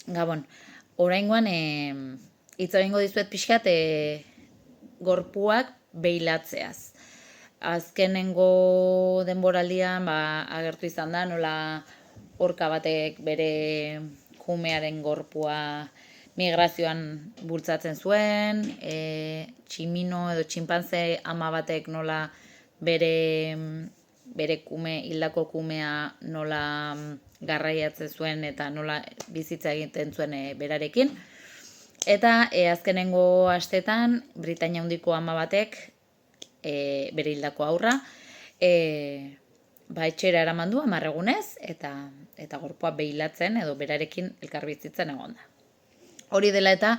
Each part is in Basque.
Gabon, oraingoan hitz egingo dizuet pixkat gorpuak behilatzeaz. Azkenengo denboraldian agertu izan da nola orka batek bere kumearen gorpua migrazioan bultzatzen zuen, tximino edo txinpantze ama batek nola bere kume, hildako kumea nola garraiatzen zuen eta nola bizitza egiten zuen berarekin. Eta azkenengo astetan Britainia Handiko ama batek bere hildako haurra etxera eraman du 10 egunez eta gorpua behilatzen edo berarekin elkarbizitzen egon da. Hori dela eta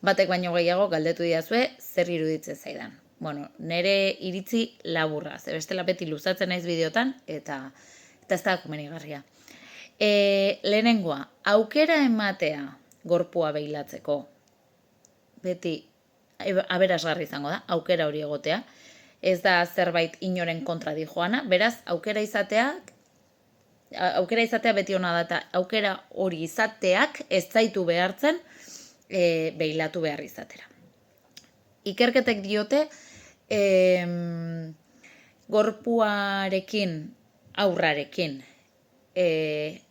batek baino gehiago galdetu didazue zer iruditzen zaidan. Bueno, nire iritzi laburra, ze bestela beti luzatzen naiz bideotan eta ez da komenigarria. Lehenengoa, aukera ematea gorpua behilatzeko. Beti aberasgarri izango da, aukera hori egotea. Ez da zerbait inoren kontra dijoana, beraz, aukera izatea beti ona da eta aukera hori izateak ez zaitu behartzen behilatu behar izatera. Ikerketek diote, gorpuarekin, aurrarekin,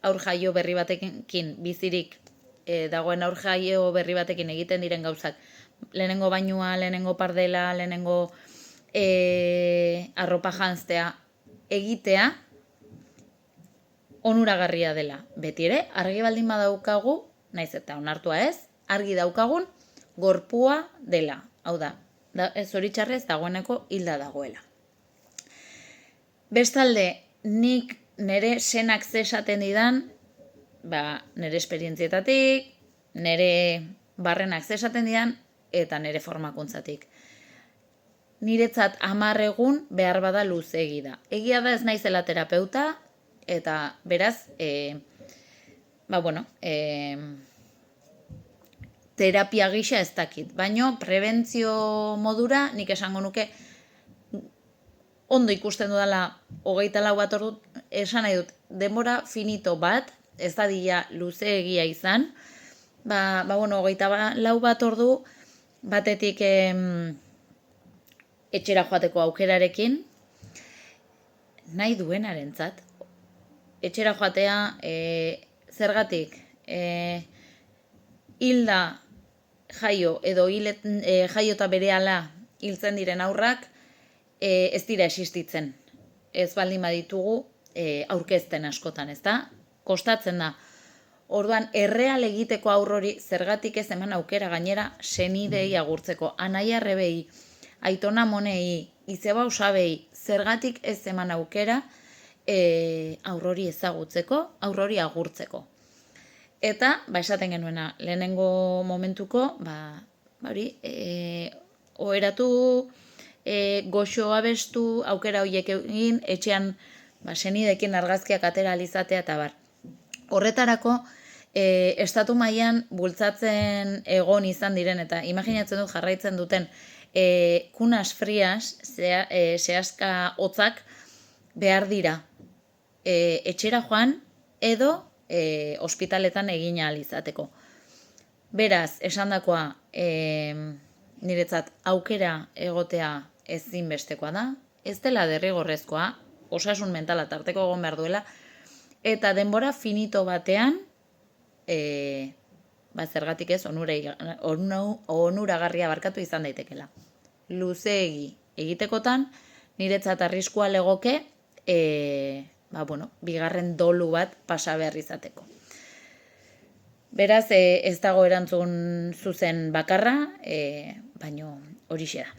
aur jaio berri batekin bizirik dagoen aur jaio berri batekin egiten diren gauzak, lehenengo bainua, lehenengo pardela, lehenengo arropa janztea egitea onuragarria dela. Beti ere, argi baldin badaukagu, naiz eta onartua ez, argi daukagun gorpua dela. Hau da, zoritxarrez dagoeneko hilda dagoela. Bestalde, nik nire senak ze esaten didan, nire esperientzietatik, nire barrenak ze esaten didan, eta nire formakuntzatik. Niretzat 10 egun behar bada luzegi da. Egia da ez naizela terapeuta, eta beraz, terapia gisa ez dakit. Baina prebentzio modura nik esango nuke ondo ikusten dudala 24 bat ordu, esan nahi dut, denbora finito bat, ez dadila luzeegia izan, 24 bat ordu batetik etxera joateko aukerarekin, nahi duenarentzat. Etxera joatea zergatik hilda jaio edo jaiota berehala hiltzen diren aurrak ez dira existitzen. Ez baldin baditugu aurkezten askotan, ezta? Kostatzen da. Orduan, erreal egiteko aur hori zergatik ez eman aukera gainera senidei agurtzeko, anaia arrebei, aitona monei, izeba osabei, zergatik ez eman aukera aur hori ezagutzeko, aur hori agurtzeko. Eta, esaten genuena, lehenengo momentuko, oheratu, goxo abestu, aukera horiek egin, etxean senidekin argazkiak atera alizatea eta bar. Horretarako, estatu mailan bultzatzen egon izan diren, eta imaginatzen dut jarraitzen duten, kunas frias, zehazka hotzak, behar dira. Etxera joan edo ospitaletan egin ahal izateko. Beraz, esandakoa, niretzat aukera egotea ezinbestekoa da, ez dela derrigorrezkoa, osasun mentala tarteko egon behar duela, eta denbora finito batean, zergatik ez onuragarria barkatu izan daitekela. Luzeegi egitekotan, niretzat arriskua legoke, bigarren dolu bat pasa behar izateko. Beraz, ez dago erantzun zuzen bakarra, baino horixe da,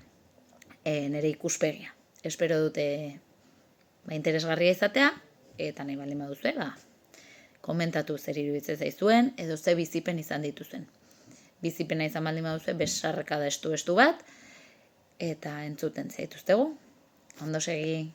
nire ikuspegia. Espero dute interesgarria izatea, eta nahi baldin baduzue, komentatu zer iruditzen zaizuen, edo ze bizipen izan dituzen. Bizipena izan baldin baduzue, besarrekada estu bat, eta entzuten zaituztegu. Ondo segi.